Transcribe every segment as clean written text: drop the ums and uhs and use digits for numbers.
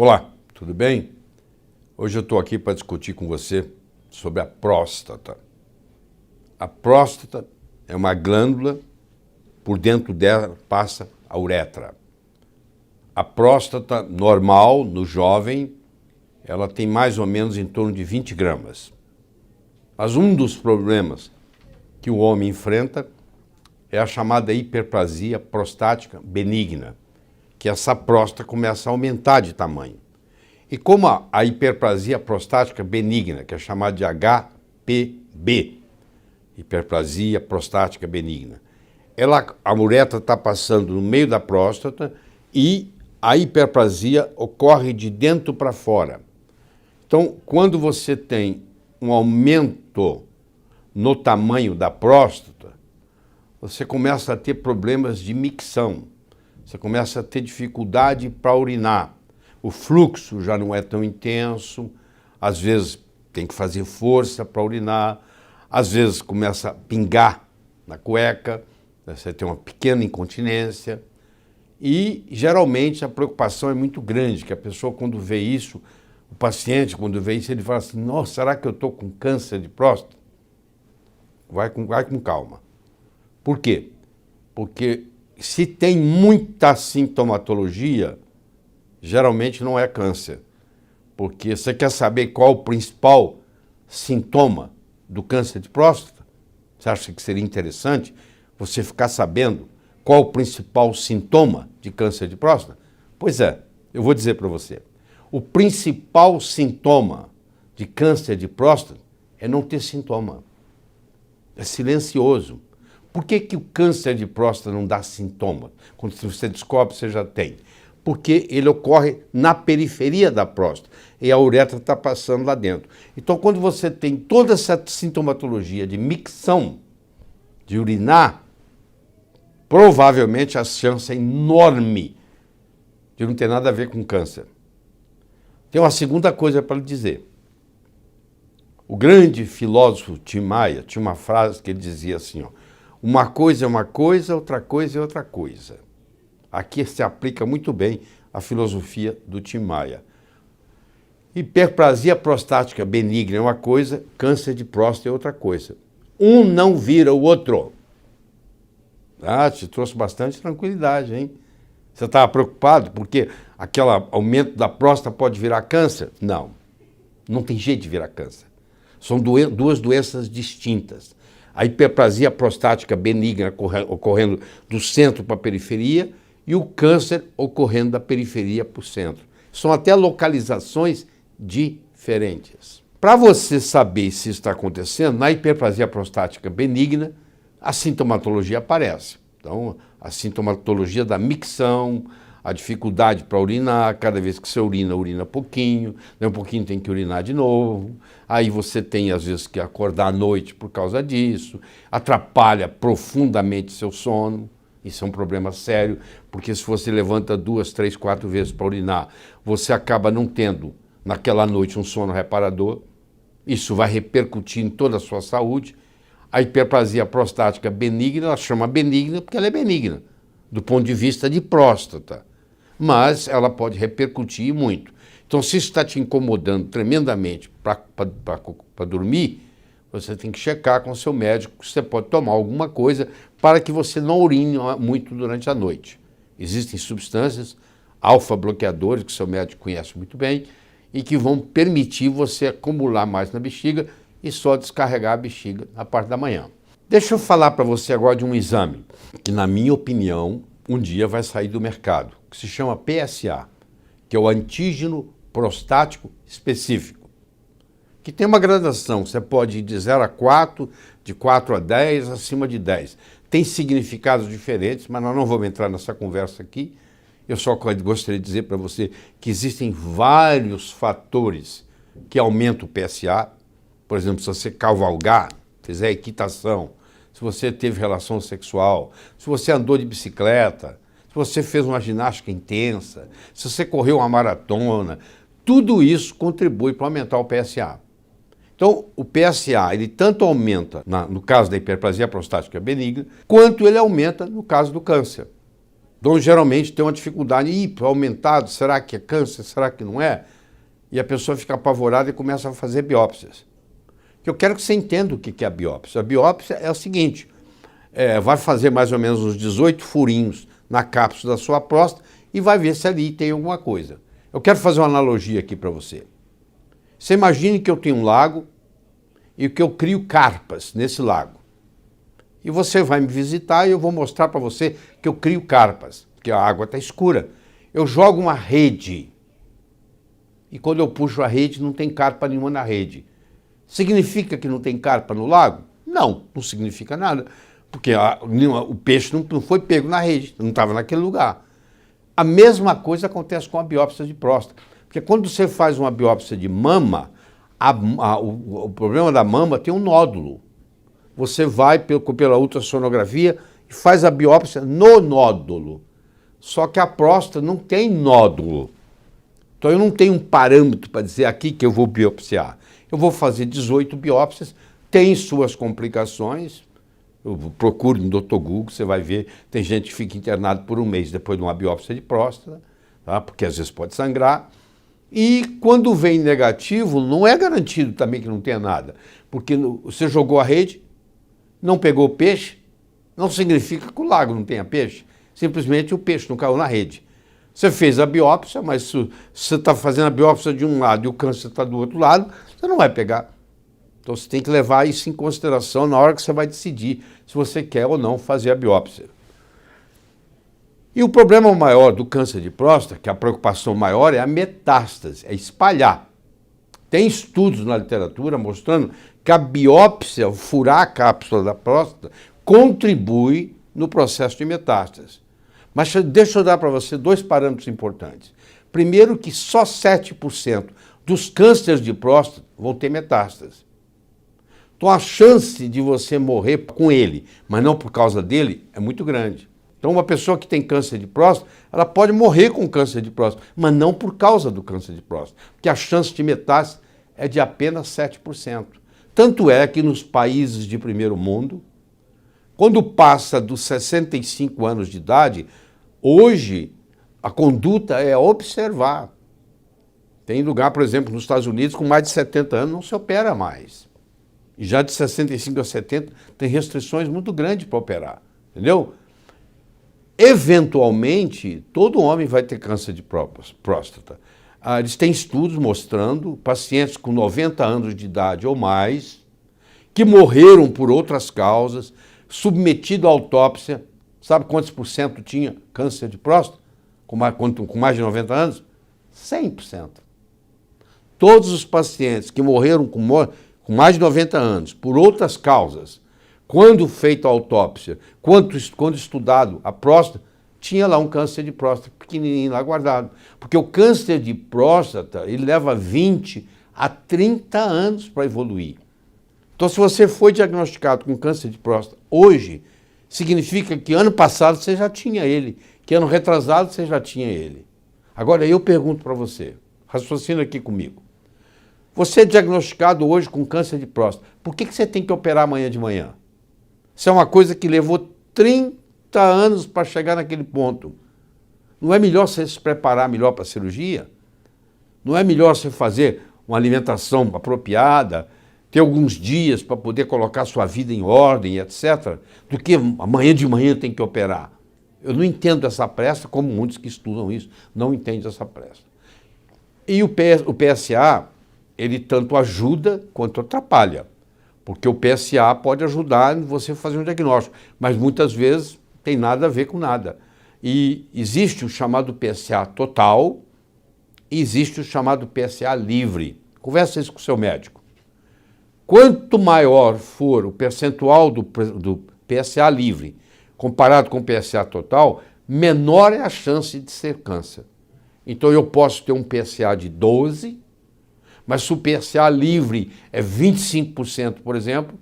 Olá, tudo bem? Hoje eu estou aqui para discutir com você sobre a próstata. A próstata é uma glândula, por dentro dela passa a uretra. A próstata normal, no jovem, ela tem mais ou menos em torno de 20 gramas. Mas um dos problemas que o homem enfrenta é a chamada hiperplasia prostática benigna, que essa próstata começa a aumentar de tamanho. E como a hiperplasia prostática benigna, que é chamada de HPB, hiperplasia prostática benigna, a uretra está passando no meio da próstata e a hiperplasia ocorre de dentro para fora. Então, quando você tem um aumento no tamanho da próstata, você começa a ter problemas de micção, você começa a ter dificuldade para urinar. O fluxo já não é tão intenso, às vezes tem que fazer força para urinar, às vezes começa a pingar na cueca, você tem uma pequena incontinência e geralmente a preocupação é muito grande, que a pessoa quando vê isso, o paciente quando vê isso, ele fala assim, nossa, será que eu estou com câncer de próstata? Vai com calma. Por quê? Porque se tem muita sintomatologia, geralmente não é câncer. Porque você quer saber qual o principal sintoma do câncer de próstata? Você acha que seria interessante você ficar sabendo qual o principal sintoma de câncer de próstata? Pois é, eu vou dizer para você. O principal sintoma de câncer de próstata é não ter sintoma. É silencioso. Por que o câncer de próstata não dá sintoma? Quando você descobre, você já tem. Porque ele ocorre na periferia da próstata e a uretra está passando lá dentro. Então, quando você tem toda essa sintomatologia de micção, de urinar, provavelmente a chance é enorme de não ter nada a ver com câncer. Tem uma segunda coisa para lhe dizer. O grande filósofo Tim Maia tinha uma frase que ele dizia assim, ó, uma coisa é uma coisa, outra coisa é outra coisa. Aqui se aplica muito bem a filosofia do Tim Maia. Hiperplasia prostática benigna é uma coisa, câncer de próstata é outra coisa. Um não vira o outro. Ah, te trouxe bastante tranquilidade, hein? Você estava preocupado porque aquele aumento da próstata pode virar câncer? Não, não tem jeito de virar câncer. São duas doenças distintas. A hiperplasia prostática benigna ocorrendo do centro para a periferia e o câncer ocorrendo da periferia para o centro. São até localizações diferentes. Para você saber se isso está acontecendo, na hiperplasia prostática benigna, a sintomatologia aparece. Então, a sintomatologia da micção, a dificuldade para urinar, cada vez que você urina pouquinho, daí um pouquinho tem que urinar de novo, aí você tem às vezes que acordar à noite por causa disso, atrapalha profundamente seu sono, isso é um problema sério, porque se você levanta 2, 3, 4 vezes para urinar, você acaba não tendo naquela noite um sono reparador, isso vai repercutir em toda a sua saúde. A hiperplasia prostática benigna, ela chama benigna porque ela é benigna, do ponto de vista de próstata. Mas ela pode repercutir muito. Então, se isso está te incomodando tremendamente para dormir, você tem que checar com o seu médico se você pode tomar alguma coisa para que você não urine muito durante a noite. Existem substâncias alfa-bloqueadores, que o seu médico conhece muito bem, e que vão permitir você acumular mais na bexiga e só descarregar a bexiga na parte da manhã. Deixa eu falar para você agora de um exame que, na minha opinião, um dia vai sair do mercado, que se chama PSA, que é o antígeno prostático específico, que tem uma gradação, você pode ir de 0 a 4, de 4 a 10, acima de 10. Tem significados diferentes, mas nós não vamos entrar nessa conversa aqui. Eu só gostaria de dizer para você que existem vários fatores que aumentam o PSA. Por exemplo, se você cavalgar, fizer equitação, se você teve relação sexual, se você andou de bicicleta, se você fez uma ginástica intensa, se você correu uma maratona, tudo isso contribui para aumentar o PSA. Então, o PSA, ele tanto aumenta no caso da hiperplasia prostática benigna, quanto ele aumenta no caso do câncer. Então, geralmente tem uma dificuldade. Ih, aumentado, será que é câncer? Será que não é? E a pessoa fica apavorada e começa a fazer biópsias. Eu quero que você entenda o que é a biópsia. A biópsia é o seguinte, vai fazer mais ou menos uns 18 furinhos na cápsula da sua próstata e vai ver se ali tem alguma coisa. Eu quero fazer uma analogia aqui para você. Você imagine que eu tenho um lago e que eu crio carpas nesse lago. E você vai me visitar e eu vou mostrar para você que eu crio carpas, porque a água está escura. Eu jogo uma rede e quando eu puxo a rede não tem carpa nenhuma na rede. Significa que não tem carpa no lago? Não, não significa nada, porque o peixe não foi pego na rede, não estava naquele lugar. A mesma coisa acontece com a biópsia de próstata, porque quando você faz uma biópsia de mama, o problema da mama tem um nódulo. Você vai pela ultrassonografia e faz a biópsia no nódulo. Só que a próstata não tem nódulo. Então eu não tenho um parâmetro para dizer aqui que eu vou biopsiar. Eu vou fazer 18 biópsias, tem suas complicações. Procure no Dr. Google, você vai ver, tem gente que fica internado por um mês depois de uma biópsia de próstata, tá? Porque às vezes pode sangrar. E quando vem negativo, não é garantido também que não tenha nada. Porque você jogou a rede, não pegou peixe, não significa que o lago não tenha peixe. Simplesmente o peixe não caiu na rede. Você fez a biópsia, mas se você está fazendo a biópsia de um lado e o câncer está do outro lado, você não vai pegar. Então você tem que levar isso em consideração na hora que você vai decidir se você quer ou não fazer a biópsia. E o problema maior do câncer de próstata, que a preocupação maior é a metástase, é espalhar. Tem estudos na literatura mostrando que a biópsia, furar a cápsula da próstata, contribui no processo de metástase. Mas deixa eu dar para você dois parâmetros importantes. Primeiro, que só 7% dos cânceres de próstata vão ter metástase. Então a chance de você morrer com ele, mas não por causa dele, é muito grande. Então uma pessoa que tem câncer de próstata, ela pode morrer com câncer de próstata, mas não por causa do câncer de próstata, porque a chance de metástase é de apenas 7%. Tanto é que nos países de primeiro mundo, quando passa dos 65 anos de idade, hoje a conduta é observar. Tem lugar, por exemplo, nos Estados Unidos, com mais de 70 anos não se opera mais. E já de 65 a 70 tem restrições muito grandes para operar, entendeu? Eventualmente, todo homem vai ter câncer de próstata. Eles têm estudos mostrando pacientes com 90 anos de idade ou mais, que morreram por outras causas, submetido à autópsia. Sabe quantos por cento tinha câncer de próstata? Com mais de 90 anos? 100%. Todos os pacientes que morreram com mais de 90 anos, por outras causas, quando feita a autópsia, quando estudado a próstata, tinha lá um câncer de próstata pequenininho lá guardado. Porque o câncer de próstata, ele leva 20 a 30 anos para evoluir. Então, se você foi diagnosticado com câncer de próstata hoje, significa que ano passado você já tinha ele, que ano retrasado você já tinha ele. Agora, eu pergunto para você, raciocina aqui comigo. Você é diagnosticado hoje com câncer de próstata, por que você tem que operar amanhã de manhã? Isso é uma coisa que levou 30 anos para chegar naquele ponto. Não é melhor você se preparar melhor para a cirurgia? Não é melhor você fazer uma alimentação apropriada, ter alguns dias para poder colocar sua vida em ordem, etc., do que amanhã de manhã tem que operar? Eu não entendo essa pressa, como muitos que estudam isso não entendem essa pressa. E o PSA, ele tanto ajuda quanto atrapalha, porque o PSA pode ajudar em você fazer um diagnóstico, mas muitas vezes tem nada a ver com nada. E existe o chamado PSA total e existe o chamado PSA livre. Conversa isso com o seu médico. Quanto maior for o percentual do PSA livre comparado com o PSA total, menor é a chance de ser câncer. Então eu posso ter um PSA de 12, mas se o PSA livre é 25%, por exemplo,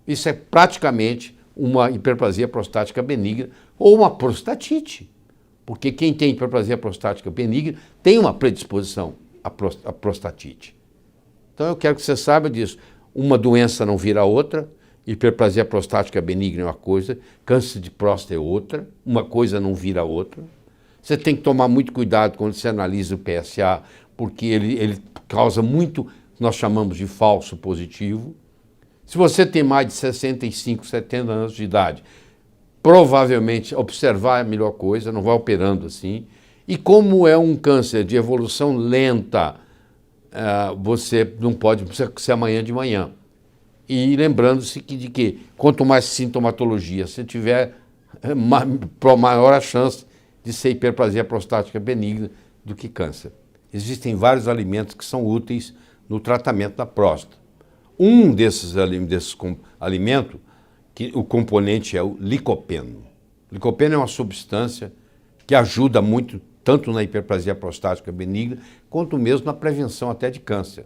isso é praticamente uma hiperplasia prostática benigna ou uma prostatite. Porque quem tem hiperplasia prostática benigna tem uma predisposição à prostatite. Então eu quero que você saiba disso. Uma doença não vira outra Hiperplasia prostática benigna é uma coisa, câncer de próstata é outra, uma coisa não vira outra. Você tem que tomar muito cuidado quando você analisa o PSA, porque ele causa muito, nós chamamos de falso positivo. Se você tem mais de 65, 70 anos de idade, provavelmente observar é a melhor coisa, não vai operando assim. E como é um câncer de evolução lenta, você não pode ser amanhã de manhã. E lembrando-se de que quanto mais sintomatologia você tiver, maior a chance de ser hiperplasia prostática benigna do que câncer. Existem vários alimentos que são úteis no tratamento da próstata. Um desses alimentos, que o componente é o licopeno. O licopeno é uma substância que ajuda muito, tanto na hiperplasia prostática benigna, quanto mesmo na prevenção até de câncer.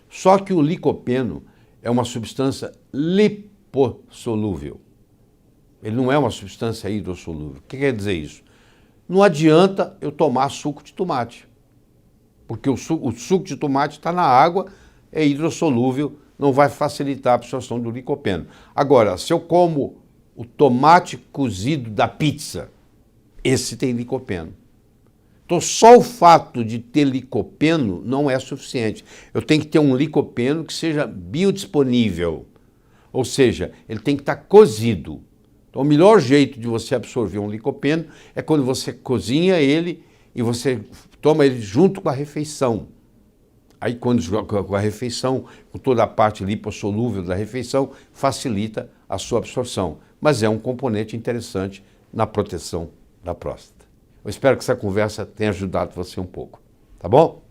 Só que o licopeno é uma substância lipossolúvel. Ele não é uma substância hidrossolúvel. O que quer dizer isso? Não adianta eu tomar suco de tomate, porque o suco de tomate está na água, é hidrossolúvel, não vai facilitar a absorção do licopeno. Agora, se eu como o tomate cozido da pizza, esse tem licopeno. Então, só o fato de ter licopeno não é suficiente. Eu tenho que ter um licopeno que seja biodisponível, ou seja, ele tem que estar cozido. Então, o melhor jeito de você absorver um licopeno é quando você cozinha ele e você toma ele junto com a refeição. Aí, quando com a refeição, com toda a parte lipossolúvel da refeição, facilita a sua absorção. Mas é um componente interessante na proteção da próstata. Eu espero que essa conversa tenha ajudado você um pouco. Tá bom?